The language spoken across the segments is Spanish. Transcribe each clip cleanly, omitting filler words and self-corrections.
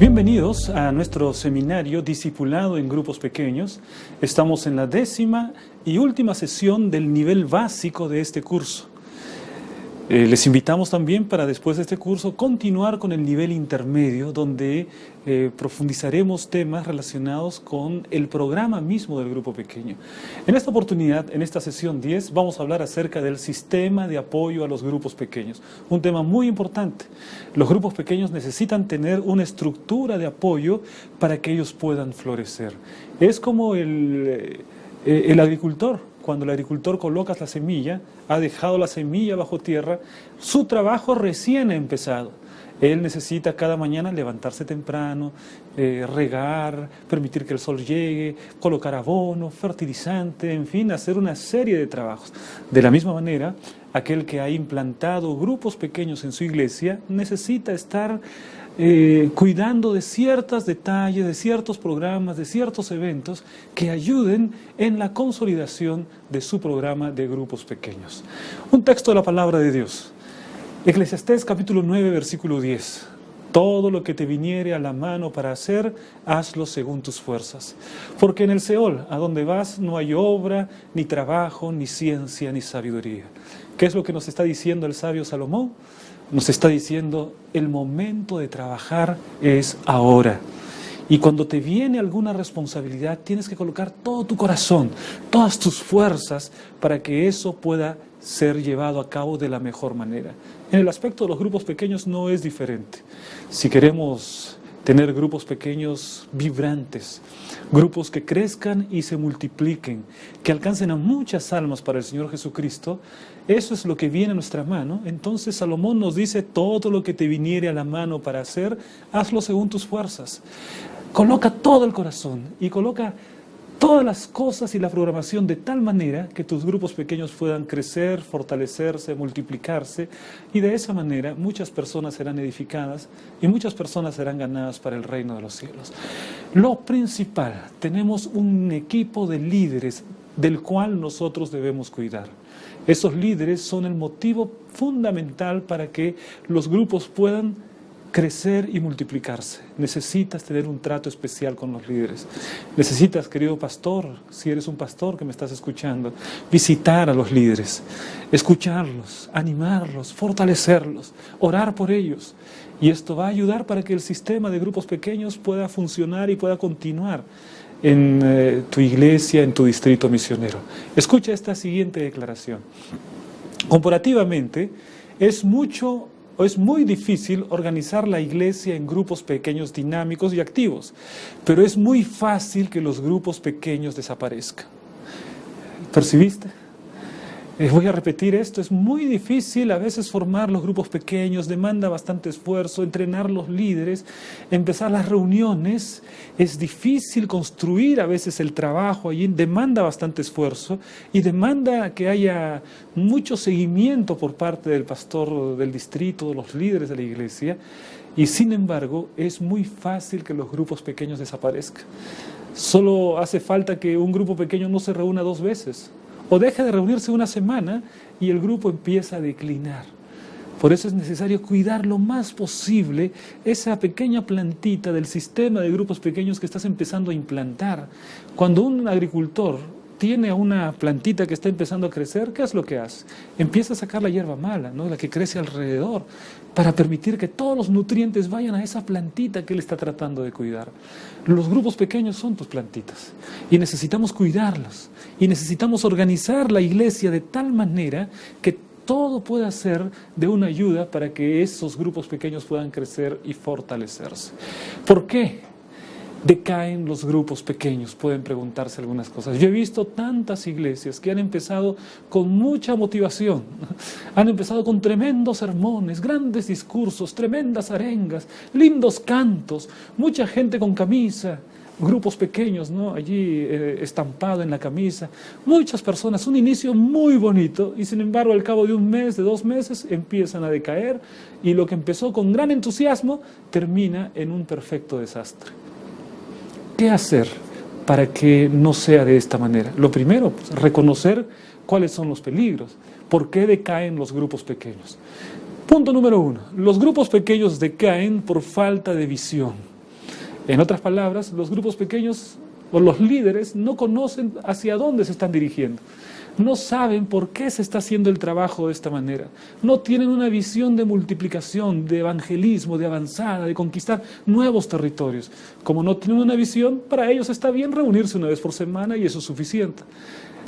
Bienvenidos a nuestro seminario Discipulado en Grupos Pequeños. Estamos en la 10ª y última sesión del nivel básico de este curso. Les invitamos también para después de este curso continuar con el nivel intermedio, donde profundizaremos temas relacionados con el programa mismo del grupo pequeño. En esta oportunidad, en esta sesión 10, vamos a hablar acerca del sistema de apoyo a los grupos pequeños. Un tema muy importante. Los grupos pequeños necesitan tener una estructura de apoyo para que ellos puedan florecer. Es como el agricultor. Cuando el agricultor coloca la semilla, ha dejado la semilla bajo tierra, su trabajo recién ha empezado. Él necesita cada mañana levantarse temprano, regar, permitir que el sol llegue, colocar abono, fertilizante, en fin, hacer una serie de trabajos. De la misma manera, aquel que ha implantado grupos pequeños en su iglesia necesita estar cuidando de ciertos detalles, de ciertos programas, de ciertos eventos que ayuden en la consolidación de su programa de grupos pequeños. Un texto de la palabra de Dios. Eclesiastés capítulo 9, versículo 10. Todo lo que te viniere a la mano para hacer, hazlo según tus fuerzas. Porque en el Seol, a donde vas, no hay obra, ni trabajo, ni ciencia, ni sabiduría. ¿Qué es lo que nos está diciendo el sabio Salomón? Nos está diciendo, el momento de trabajar es ahora. Y cuando te viene alguna responsabilidad, tienes que colocar todo tu corazón, todas tus fuerzas, para que eso pueda ser llevado a cabo de la mejor manera. En el aspecto de los grupos pequeños no es diferente. Si queremos tener grupos pequeños vibrantes, grupos que crezcan y se multipliquen, que alcancen a muchas almas para el Señor Jesucristo, eso es lo que viene a nuestra mano. Entonces Salomón nos dice, todo lo que te viniere a la mano para hacer, hazlo según tus fuerzas. Coloca todo el corazón y coloca todas las cosas y la programación de tal manera que tus grupos pequeños puedan crecer, fortalecerse, multiplicarse, y de esa manera muchas personas serán edificadas y muchas personas serán ganadas para el reino de los cielos. Lo principal, tenemos un equipo de líderes del cual nosotros debemos cuidar. Esos líderes son el motivo fundamental para que los grupos puedan crecer y multiplicarse. Necesitas tener un trato especial con los líderes. Necesitas, querido pastor, si eres un pastor que me estás escuchando, visitar a los líderes, escucharlos, animarlos, fortalecerlos, orar por ellos. Y esto va a ayudar para que el sistema de grupos pequeños pueda funcionar y pueda continuar en tu iglesia, en tu distrito misionero. Escucha esta siguiente declaración. Comparativamente, es muy difícil organizar la iglesia en grupos pequeños dinámicos y activos, pero es muy fácil que los grupos pequeños desaparezcan. ¿Percibiste? Voy a repetir esto, es muy difícil a veces formar los grupos pequeños, demanda bastante esfuerzo, entrenar los líderes, empezar las reuniones, es difícil construir a veces el trabajo allí, demanda bastante esfuerzo y demanda que haya mucho seguimiento por parte del pastor del distrito, de los líderes de la iglesia, y sin embargo es muy fácil que los grupos pequeños desaparezcan. Solo hace falta que un grupo pequeño no se reúna 2 veces, o deja de reunirse una semana y el grupo empieza a declinar. Por eso es necesario cuidar lo más posible esa pequeña plantita del sistema de grupos pequeños que estás empezando a implantar. Cuando un agricultor tiene una plantita que está empezando a crecer, ¿qué es lo que hace? Empieza a sacar la hierba mala, ¿no? La que crece alrededor, para permitir que todos los nutrientes vayan a esa plantita que él está tratando de cuidar. Los grupos pequeños son tus plantitas y necesitamos cuidarlos y necesitamos organizar la iglesia de tal manera que todo pueda ser de una ayuda para que esos grupos pequeños puedan crecer y fortalecerse. ¿Por qué decaen los grupos pequeños? Pueden preguntarse algunas cosas. Yo he visto tantas iglesias que han empezado con mucha motivación, han empezado con tremendos sermones, grandes discursos, tremendas arengas, lindos cantos, mucha gente con camisa, grupos pequeños, ¿no? Allí estampado en la camisa, muchas personas, un inicio muy bonito, y sin embargo al cabo de 1 mes, de 2 meses, empiezan a decaer, y lo que empezó con gran entusiasmo termina en un perfecto desastre. ¿Qué hacer para que no sea de esta manera? Lo primero, pues, reconocer cuáles son los peligros, por qué decaen los grupos pequeños. Punto número 1, los grupos pequeños decaen por falta de visión. En otras palabras, los grupos pequeños o los líderes no conocen hacia dónde se están dirigiendo. No saben por qué se está haciendo el trabajo de esta manera. No tienen una visión de multiplicación, de evangelismo, de avanzada, de conquistar nuevos territorios. Como no tienen una visión, para ellos está bien reunirse una vez por semana y eso es suficiente.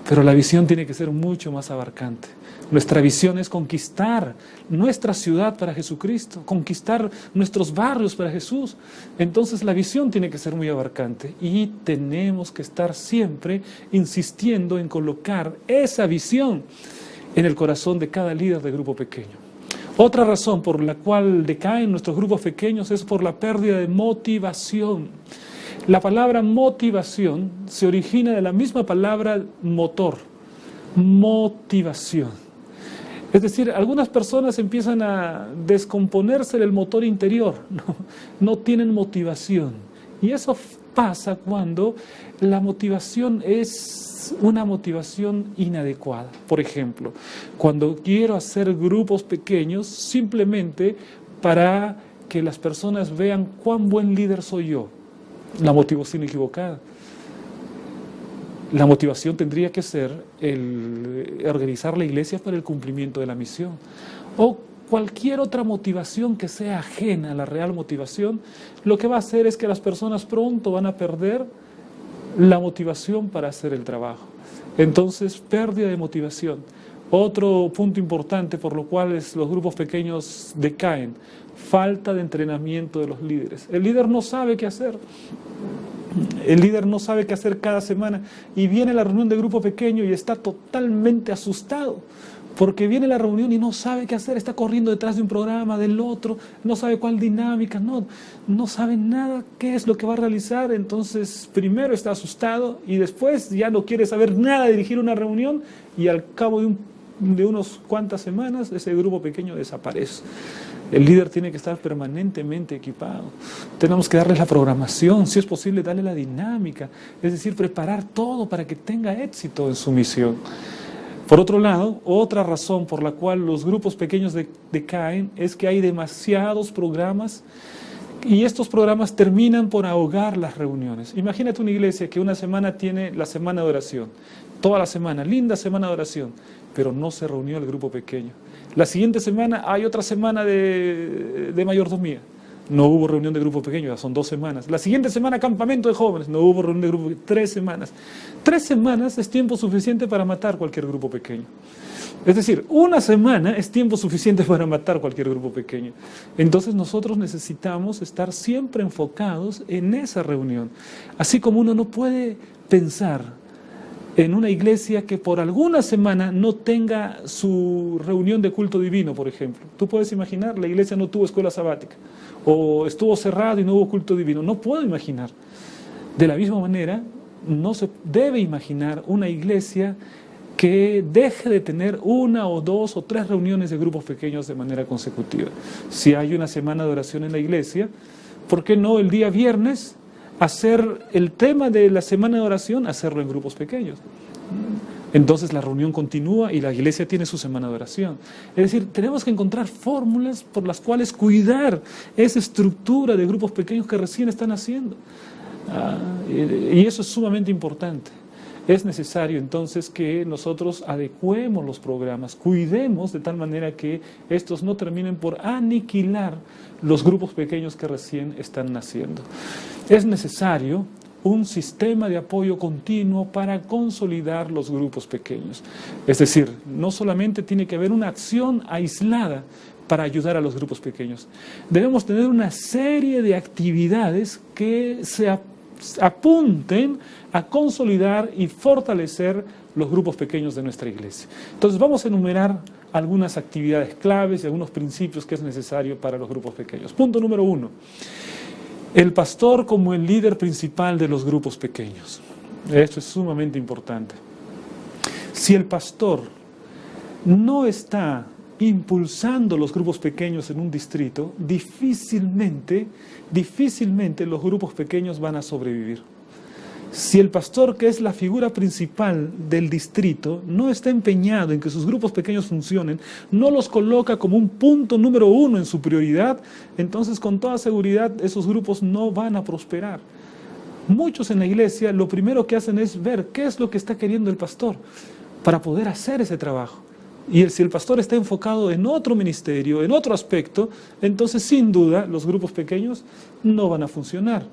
Pero la visión tiene que ser mucho más abarcante. Nuestra visión es conquistar nuestra ciudad para Jesucristo, conquistar nuestros barrios para Jesús. Entonces la visión tiene que ser muy abarcante y tenemos que estar siempre insistiendo en colocar esa visión en el corazón de cada líder de grupo pequeño. Otra razón por la cual decaen nuestros grupos pequeños es por la pérdida de motivación. La palabra motivación se origina de la misma palabra motor, motivación. Es decir, algunas personas empiezan a descomponerse del motor interior, no tienen motivación. Y eso pasa cuando la motivación es una motivación inadecuada. Por ejemplo, cuando quiero hacer grupos pequeños simplemente para que las personas vean cuán buen líder soy yo. La motivación equivocada. La motivación tendría que ser el organizar la iglesia para el cumplimiento de la misión. O cualquier otra motivación que sea ajena a la real motivación, lo que va a hacer es que las personas pronto van a perder la motivación para hacer el trabajo. Entonces, pérdida de motivación. Otro punto importante por lo cual los grupos pequeños decaen, falta de entrenamiento de los líderes. El líder no sabe qué hacer. El líder no sabe qué hacer cada semana y viene a la reunión de grupo pequeño y está totalmente asustado porque viene a la reunión y no sabe qué hacer, está corriendo detrás de un programa, del otro, no sabe cuál dinámica, no sabe nada qué es lo que va a realizar. Entonces primero está asustado y después ya no quiere saber nada de dirigir una reunión y al cabo de unas cuantas semanas ese grupo pequeño desaparece. El líder tiene que estar permanentemente equipado. Tenemos que darle la programación, si es posible darle la dinámica, es decir, preparar todo para que tenga éxito en su misión. Por otro lado, otra razón por la cual los grupos pequeños decaen es que hay demasiados programas y estos programas terminan por ahogar las reuniones. Imagínate una iglesia que una semana tiene la semana de oración, toda la semana, linda semana de oración, pero no se reunió el grupo pequeño. La siguiente semana hay otra semana de mayordomía. No hubo reunión de grupo pequeño, ya son 2 semanas. La siguiente semana campamento de jóvenes, no hubo reunión de grupo pequeño, 3 semanas. 3 semanas es tiempo suficiente para matar cualquier grupo pequeño. Es decir, una semana es tiempo suficiente para matar cualquier grupo pequeño. Entonces nosotros necesitamos estar siempre enfocados en esa reunión. Así como uno no puede pensar en una iglesia que por alguna semana no tenga su reunión de culto divino, por ejemplo. Tú puedes imaginar, la iglesia no tuvo escuela sabática, o estuvo cerrado y no hubo culto divino. No puedo imaginar. De la misma manera, no se debe imaginar una iglesia que deje de tener 1 o 2 o 3 reuniones de grupos pequeños de manera consecutiva. Si hay una semana de oración en la iglesia, ¿por qué no el día viernes hacer el tema de la semana de oración, hacerlo en grupos pequeños? Entonces la reunión continúa y la iglesia tiene su semana de oración. Es decir, tenemos que encontrar fórmulas por las cuales cuidar esa estructura de grupos pequeños que recién están haciendo. Y eso es sumamente importante. Es necesario entonces que nosotros adecuemos los programas, cuidemos de tal manera que estos no terminen por aniquilar los grupos pequeños que recién están naciendo. Es necesario un sistema de apoyo continuo para consolidar los grupos pequeños. Es decir, no solamente tiene que haber una acción aislada para ayudar a los grupos pequeños. Debemos tener una serie de actividades que se apunten a consolidar y fortalecer los grupos pequeños de nuestra iglesia. Entonces vamos a enumerar algunas actividades claves y algunos principios que es necesario para los grupos pequeños. Punto número 1. El pastor como el líder principal de los grupos pequeños. Esto es sumamente importante. Si el pastor no está impulsando los grupos pequeños en un distrito, difícilmente los grupos pequeños van a sobrevivir. Si el pastor, que es la figura principal del distrito, no está empeñado en que sus grupos pequeños funcionen, no los coloca como un punto número uno en su prioridad, entonces con toda seguridad esos grupos no van a prosperar. Muchos en la iglesia lo primero que hacen es ver qué es lo que está queriendo el pastor para poder hacer ese trabajo. Y si el pastor está enfocado en otro ministerio, en otro aspecto, entonces sin duda los grupos pequeños no van a funcionar.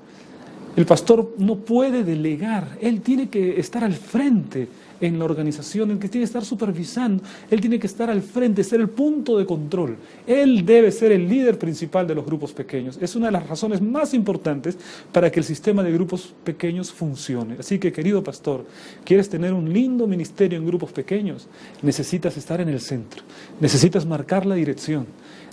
El pastor no puede delegar, él tiene que estar al frente en la organización, él tiene que estar supervisando, él tiene que estar al frente, ser el punto de control. Él debe ser el líder principal de los grupos pequeños. Es una de las razones más importantes para que el sistema de grupos pequeños funcione. Así que, querido pastor, ¿quieres tener un lindo ministerio en grupos pequeños? Necesitas estar en el centro, necesitas marcar la dirección,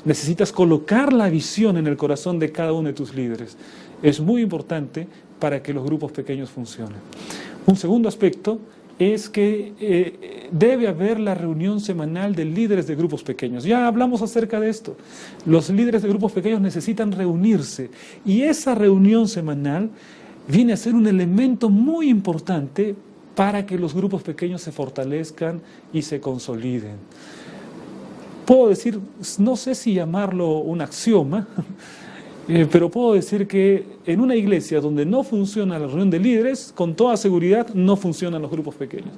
necesitas colocar la visión en el corazón de cada uno de tus líderes. Es muy importante para que los grupos pequeños funcionen. Un segundo aspecto es que debe haber la reunión semanal de líderes de grupos pequeños. Ya hablamos acerca de esto. Los líderes de grupos pequeños necesitan reunirse y esa reunión semanal viene a ser un elemento muy importante para que los grupos pequeños se fortalezcan y se consoliden. Puedo decir, no sé si llamarlo un axioma, pero puedo decir que en una iglesia donde no funciona la reunión de líderes, con toda seguridad no funcionan los grupos pequeños.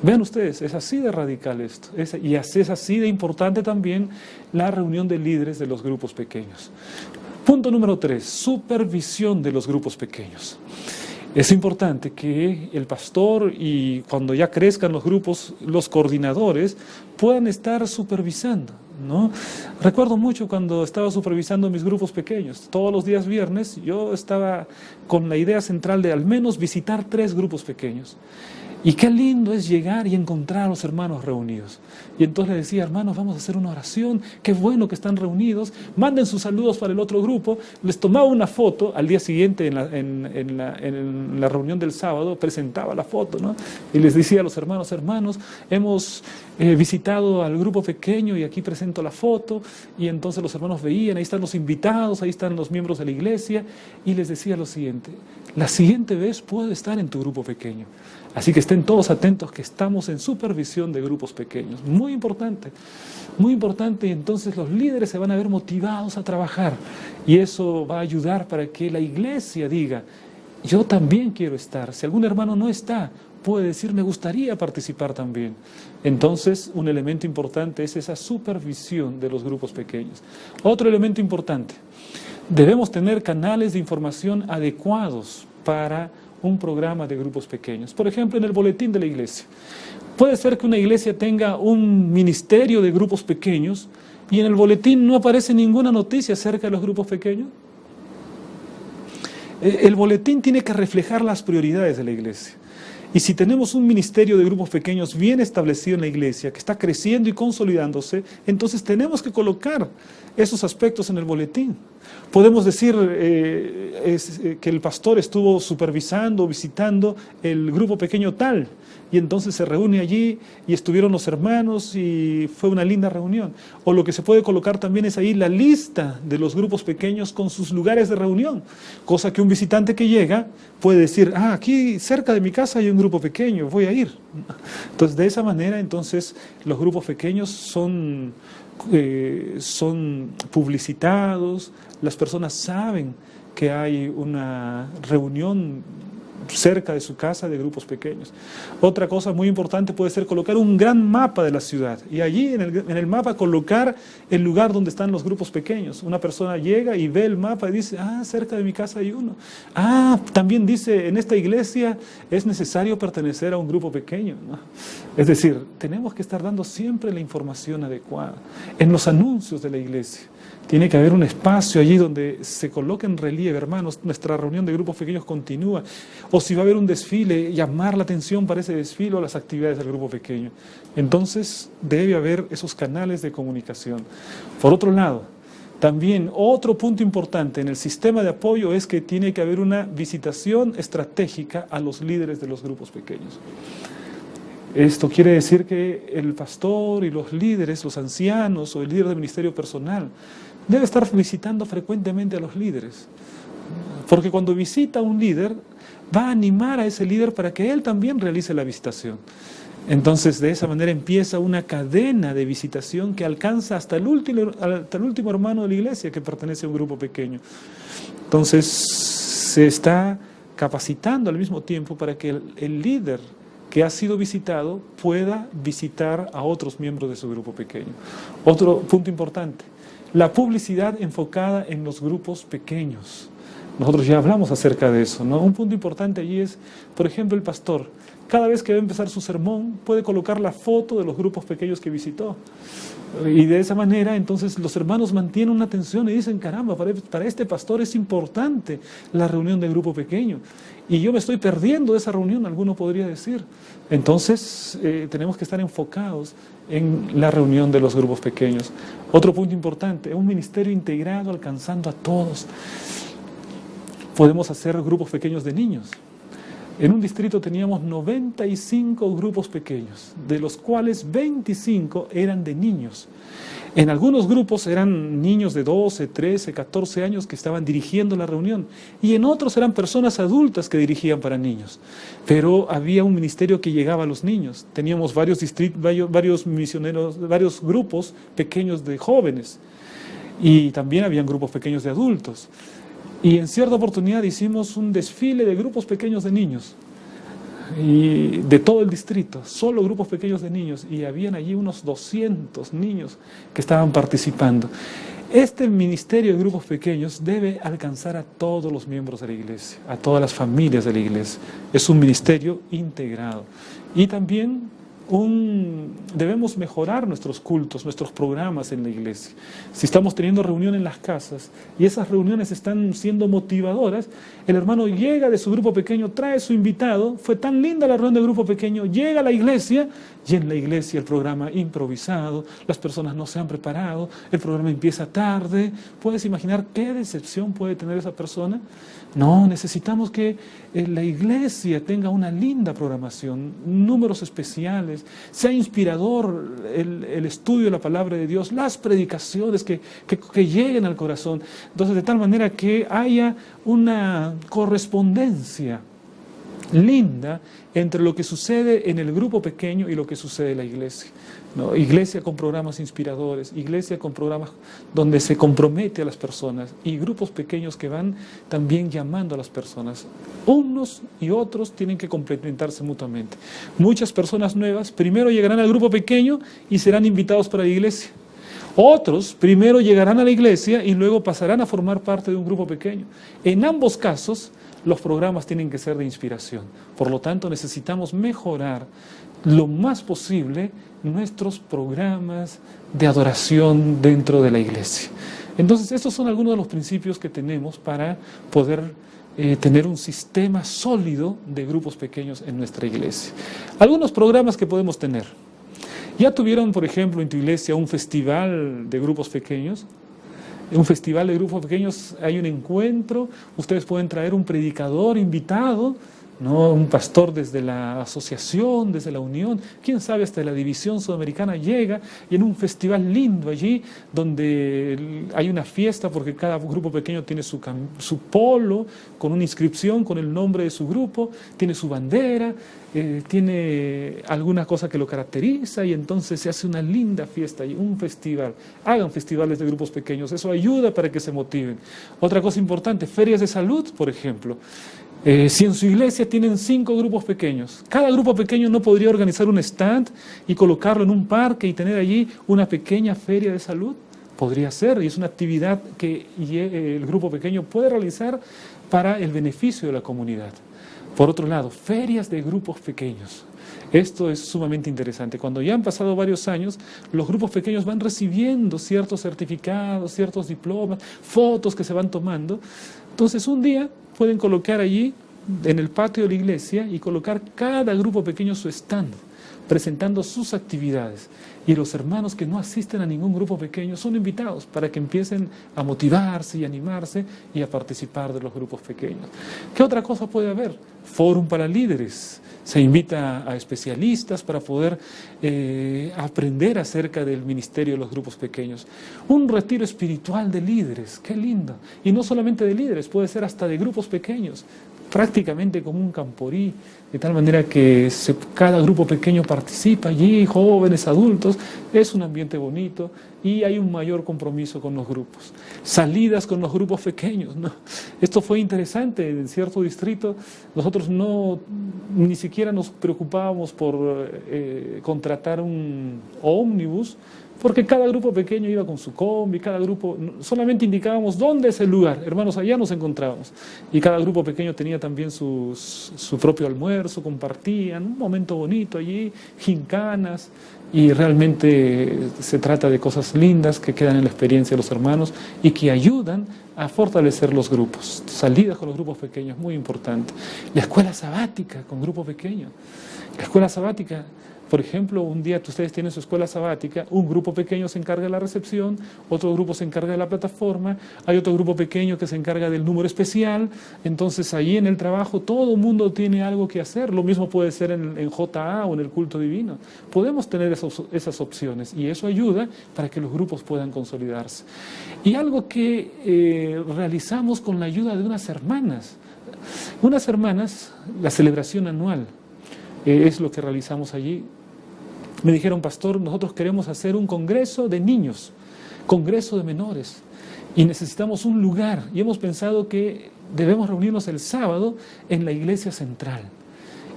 Vean ustedes, es así de radical esto, y es así de importante también la reunión de líderes de los grupos pequeños. Punto número 3, supervisión de los grupos pequeños. Es importante que el pastor y cuando ya crezcan los grupos, los coordinadores puedan estar supervisando, ¿no? Recuerdo mucho cuando estaba supervisando mis grupos pequeños. Todos los días viernes yo estaba con la idea central de al menos visitar 3 grupos pequeños. Y qué lindo es llegar y encontrar a los hermanos reunidos. Y entonces le decía, hermanos, vamos a hacer una oración, qué bueno que están reunidos, manden sus saludos para el otro grupo. Les tomaba una foto, al día siguiente en la reunión del sábado, presentaba la foto, ¿no? Y les decía a los hermanos, hemos visitado al grupo pequeño y aquí presento la foto. Y entonces los hermanos veían, ahí están los invitados, ahí están los miembros de la iglesia. Y les decía lo siguiente, la siguiente vez puedo estar en tu grupo pequeño. Así que estén todos atentos que estamos en supervisión de grupos pequeños. Muy importante, y entonces los líderes se van a ver motivados a trabajar. Y eso va a ayudar para que la iglesia diga, yo también quiero estar. Si algún hermano no está, puede decir, me gustaría participar también. Entonces, un elemento importante es esa supervisión de los grupos pequeños. Otro elemento importante, debemos tener canales de información adecuados para un programa de grupos pequeños. Por ejemplo, en el boletín de la iglesia. Puede ser que una iglesia tenga un ministerio de grupos pequeños y en el boletín no aparece ninguna noticia acerca de los grupos pequeños. El boletín tiene que reflejar las prioridades de la iglesia. Y si tenemos un ministerio de grupos pequeños bien establecido en la iglesia, que está creciendo y consolidándose, entonces tenemos que colocar esos aspectos en el boletín. Podemos decir que el pastor estuvo supervisando, visitando el grupo pequeño tal, y entonces se reúne allí y estuvieron los hermanos y fue una linda reunión. O lo que se puede colocar también es ahí la lista de los grupos pequeños con sus lugares de reunión, cosa que un visitante que llega puede decir, aquí cerca de mi casa hay un grupo pequeño, voy a ir. Entonces, de esa manera, entonces, los grupos pequeños son publicitados, las personas saben que hay una reunión cerca de su casa de grupos pequeños. Otra cosa muy importante puede ser colocar un gran mapa de la ciudad y allí en el mapa colocar el lugar donde están los grupos pequeños. Una persona llega y ve el mapa y dice, cerca de mi casa hay uno. También dice, en esta iglesia es necesario pertenecer a un grupo pequeño, ¿no? Es decir, tenemos que estar dando siempre la información adecuada. En los anuncios de la iglesia tiene que haber un espacio allí donde se coloque en relieve, hermanos, nuestra reunión de grupos pequeños continúa. O si va a haber un desfile, llamar la atención para ese desfile o las actividades del grupo pequeño. Entonces debe haber esos canales de comunicación. Por otro lado, también otro punto importante en el sistema de apoyo es que tiene que haber una visitación estratégica a los líderes de los grupos pequeños. Esto quiere decir que el pastor y los líderes, los ancianos o el líder del ministerio personal debe estar visitando frecuentemente a los líderes. Porque cuando visita a un líder, va a animar a ese líder para que él también realice la visitación. Entonces, de esa manera empieza una cadena de visitación que alcanza hasta el último hermano de la iglesia que pertenece a un grupo pequeño. Entonces, se está capacitando al mismo tiempo para que el líder que ha sido visitado pueda visitar a otros miembros de su grupo pequeño. Otro punto importante, la publicidad enfocada en los grupos pequeños. Nosotros ya hablamos acerca de eso, ¿no? Un punto importante allí es, por ejemplo, el pastor. Cada vez que va a empezar su sermón, puede colocar la foto de los grupos pequeños que visitó. Y de esa manera, entonces, los hermanos mantienen una atención y dicen, caramba, para este pastor es importante la reunión del grupo pequeño. Y yo me estoy perdiendo de esa reunión, alguno podría decir. Entonces, tenemos que estar enfocados en la reunión de los grupos pequeños. Otro punto importante, un ministerio integrado alcanzando a todos. Podemos hacer grupos pequeños de niños. En un distrito teníamos 95 grupos pequeños, de los cuales 25 eran de niños. En algunos grupos eran niños de 12, 13, 14 años que estaban dirigiendo la reunión, y en otros eran personas adultas que dirigían para niños. Pero había un ministerio que llegaba a los niños. Teníamos varios misioneros, varios grupos pequeños de jóvenes, y también habían grupos pequeños de adultos. Y en cierta oportunidad hicimos un desfile de grupos pequeños de niños, y de todo el distrito, solo grupos pequeños de niños, y habían allí unos 200 niños que estaban participando. Este ministerio de grupos pequeños debe alcanzar a todos los miembros de la iglesia, a todas las familias de la iglesia. Es un ministerio integrado. Y también debemos mejorar nuestros cultos, nuestros programas en la iglesia. Si estamos teniendo reunión en las casas y esas reuniones están siendo motivadoras, el hermano llega de su grupo pequeño, trae su invitado, fue tan linda la reunión del grupo pequeño, llega a la iglesia y en la iglesia el programa improvisado, las personas no se han preparado, el programa empieza tarde. ¿Puedes imaginar qué decepción puede tener esa persona? No, necesitamos que la iglesia tenga una linda programación, números especiales, sea inspirador el estudio de la palabra de Dios, las predicaciones que lleguen al corazón. Entonces, de tal manera que haya una correspondencia linda entre lo que sucede en el grupo pequeño y lo que sucede en la iglesia, ¿no? Iglesia con programas inspiradores, iglesia con programas donde se compromete a las personas, y grupos pequeños que van también llamando a las personas. Unos y otros tienen que complementarse mutuamente. Muchas personas nuevas primero llegarán al grupo pequeño y serán invitados para la iglesia. Otros primero llegarán a la iglesia y luego pasarán a formar parte de un grupo pequeño. En ambos casos, los programas tienen que ser de inspiración. Por lo tanto, necesitamos mejorar lo más posible nuestros programas de adoración dentro de la iglesia. Entonces, estos son algunos de los principios que tenemos para poder tener un sistema sólido de grupos pequeños en nuestra iglesia. Algunos programas que podemos tener. ¿Ya tuvieron, por ejemplo, en tu iglesia un festival de grupos pequeños? Un festival de grupos pequeños, hay un encuentro, ustedes pueden traer un predicador invitado, ¿no? Un pastor desde la asociación, desde la unión, quién sabe, hasta la división sudamericana llega, y en un festival lindo allí, donde hay una fiesta, porque cada grupo pequeño tiene su polo, con una inscripción, con el nombre de su grupo, tiene su bandera, tiene alguna cosa que lo caracteriza, y entonces se hace una linda fiesta y un festival. Hagan festivales de grupos pequeños, eso ayuda para que se motiven. Otra cosa importante, ferias de salud, por ejemplo. Si en su iglesia tienen 5 grupos pequeños, cada grupo pequeño no podría organizar un stand y colocarlo en un parque y tener allí una pequeña feria de salud. Podría ser, y es una actividad que el grupo pequeño puede realizar para el beneficio de la comunidad. Por otro lado, ferias de grupos pequeños. Esto es sumamente interesante. Cuando ya han pasado varios años, los grupos pequeños van recibiendo ciertos certificados, ciertos diplomas, fotos que se van tomando. Entonces, un día pueden colocar allí, en el patio de la iglesia, y colocar cada grupo pequeño su stand, presentando sus actividades. Y los hermanos que no asisten a ningún grupo pequeño son invitados para que empiecen a motivarse y animarse y a participar de los grupos pequeños. ¿Qué otra cosa puede haber? Fórum para líderes. Se invita a especialistas para poder aprender acerca del ministerio de los grupos pequeños. Un retiro espiritual de líderes, qué lindo. Y no solamente de líderes, puede ser hasta de grupos pequeños. prácticamente como un camporí, de tal manera que cada grupo pequeño participa allí, jóvenes, adultos, es un ambiente bonito y hay un mayor compromiso con los grupos. Salidas con los grupos pequeños, ¿no? Esto fue interesante. En cierto distrito nosotros ni siquiera nos preocupábamos por contratar un ómnibus, porque cada grupo pequeño iba con su combi, cada grupo, solamente indicábamos dónde es el lugar, hermanos, allá nos encontrábamos. Y cada grupo pequeño tenía también su propio almuerzo, compartían, un momento bonito allí, gincanas, y realmente se trata de cosas lindas que quedan en la experiencia de los hermanos y que ayudan a fortalecer los grupos. Salidas con los grupos pequeños, muy importante. La escuela sabática con grupo pequeño. La escuela sabática, por ejemplo, un día ustedes tienen su escuela sabática, un grupo pequeño se encarga de la recepción, otro grupo se encarga de la plataforma, hay otro grupo pequeño que se encarga del número especial. Entonces ahí en el trabajo todo el mundo tiene algo que hacer. Lo mismo puede ser en JA o en el culto divino. Podemos tener esas opciones y eso ayuda para que los grupos puedan consolidarse. Y algo que realizamos con la ayuda de unas hermanas, la celebración anual, es lo que realizamos allí. Me dijeron, pastor, nosotros queremos hacer un congreso de niños, congreso de menores, y necesitamos un lugar, y hemos pensado que debemos reunirnos el sábado en la iglesia central.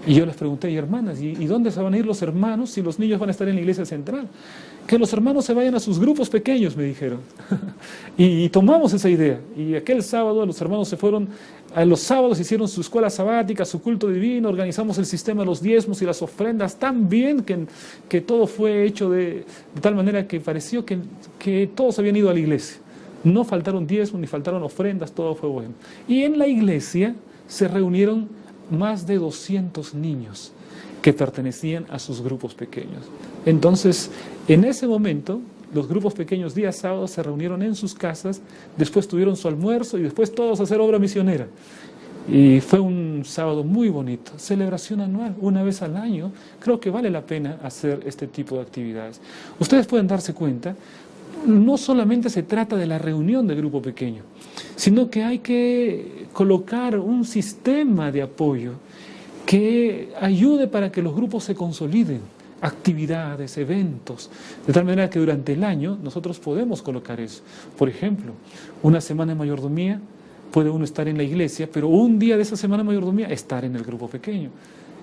Y yo les pregunté, hermanas, ¿y dónde se van a ir los hermanos si los niños van a estar en la iglesia central? Que los hermanos se vayan a sus grupos pequeños, me dijeron. Y tomamos esa idea. Y aquel sábado los hermanos se fueron, los sábados hicieron su escuela sabática, su culto divino, organizamos el sistema de los diezmos y las ofrendas tan bien que todo fue hecho de tal manera que pareció que todos habían ido a la iglesia. No faltaron diezmos ni faltaron ofrendas, todo fue bueno. Y en la iglesia se reunieron más de 200 niños que pertenecían a sus grupos pequeños. Entonces, en ese momento, los grupos pequeños día sábado se reunieron en sus casas, después tuvieron su almuerzo y después todos a hacer obra misionera. Y fue un sábado muy bonito, celebración anual, una vez al año. Creo que vale la pena hacer este tipo de actividades. Ustedes pueden darse cuenta, no solamente se trata de la reunión de grupo pequeño, sino que hay que colocar un sistema de apoyo que ayude para que los grupos se consoliden, actividades, eventos, de tal manera que durante el año nosotros podemos colocar eso. Por ejemplo, una semana de mayordomía, puede uno estar en la iglesia, pero un día de esa semana de mayordomía estar en el grupo pequeño.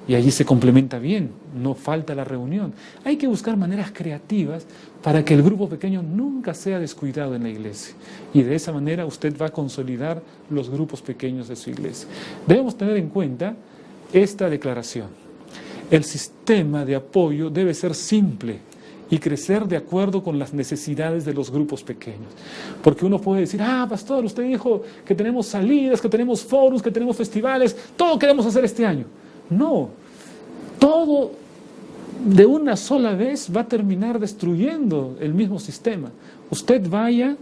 Y allí se complementa bien, no falta la reunión. Hay que buscar maneras creativas para que el grupo pequeño nunca sea descuidado en la iglesia. Y de esa manera usted va a consolidar los grupos pequeños de su iglesia. Debemos tener en cuenta esta declaración. El sistema de apoyo debe ser simple y crecer de acuerdo con las necesidades de los grupos pequeños. Porque uno puede decir, pastor, usted dijo que tenemos salidas, que tenemos foros, que tenemos festivales, todo queremos hacer este año. No, todo de una sola vez va a terminar destruyendo el mismo sistema. Usted vaya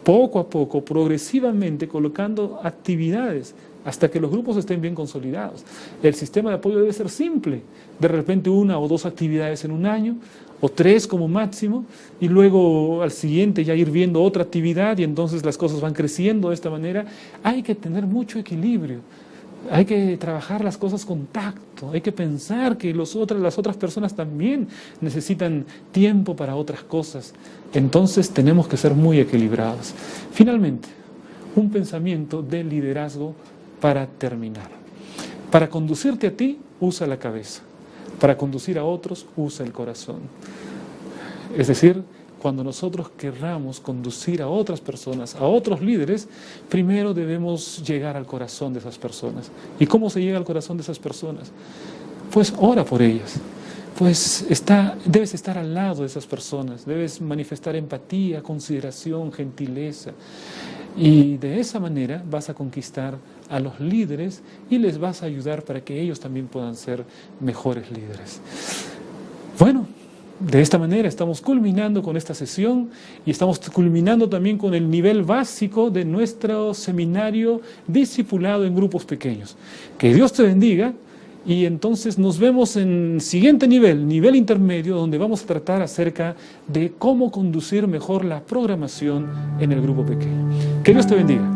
poco a poco, progresivamente, colocando actividades hasta que los grupos estén bien consolidados. El sistema de apoyo debe ser simple, de repente 1 o 2 actividades en un año, o 3 como máximo, y luego al siguiente ya ir viendo otra actividad y entonces las cosas van creciendo de esta manera. Hay que tener mucho equilibrio. Hay que trabajar las cosas con tacto, hay que pensar que las otras personas también necesitan tiempo para otras cosas. Entonces tenemos que ser muy equilibrados. Finalmente, un pensamiento de liderazgo para terminar. Para conducirte a ti, usa la cabeza. Para conducir a otros, usa el corazón. Es decir, cuando nosotros querramos conducir a otras personas, a otros líderes, primero debemos llegar al corazón de esas personas. ¿Y cómo se llega al corazón de esas personas? Pues ora por ellas. Pues debes estar al lado de esas personas, debes manifestar empatía, consideración, gentileza. Y de esa manera vas a conquistar a los líderes y les vas a ayudar para que ellos también puedan ser mejores líderes. Bueno, de esta manera estamos culminando con esta sesión y estamos culminando también con el nivel básico de nuestro seminario discipulado en grupos pequeños. Que Dios te bendiga y entonces nos vemos en siguiente nivel intermedio, donde vamos a tratar acerca de cómo conducir mejor la programación en el grupo pequeño. Que Dios te bendiga.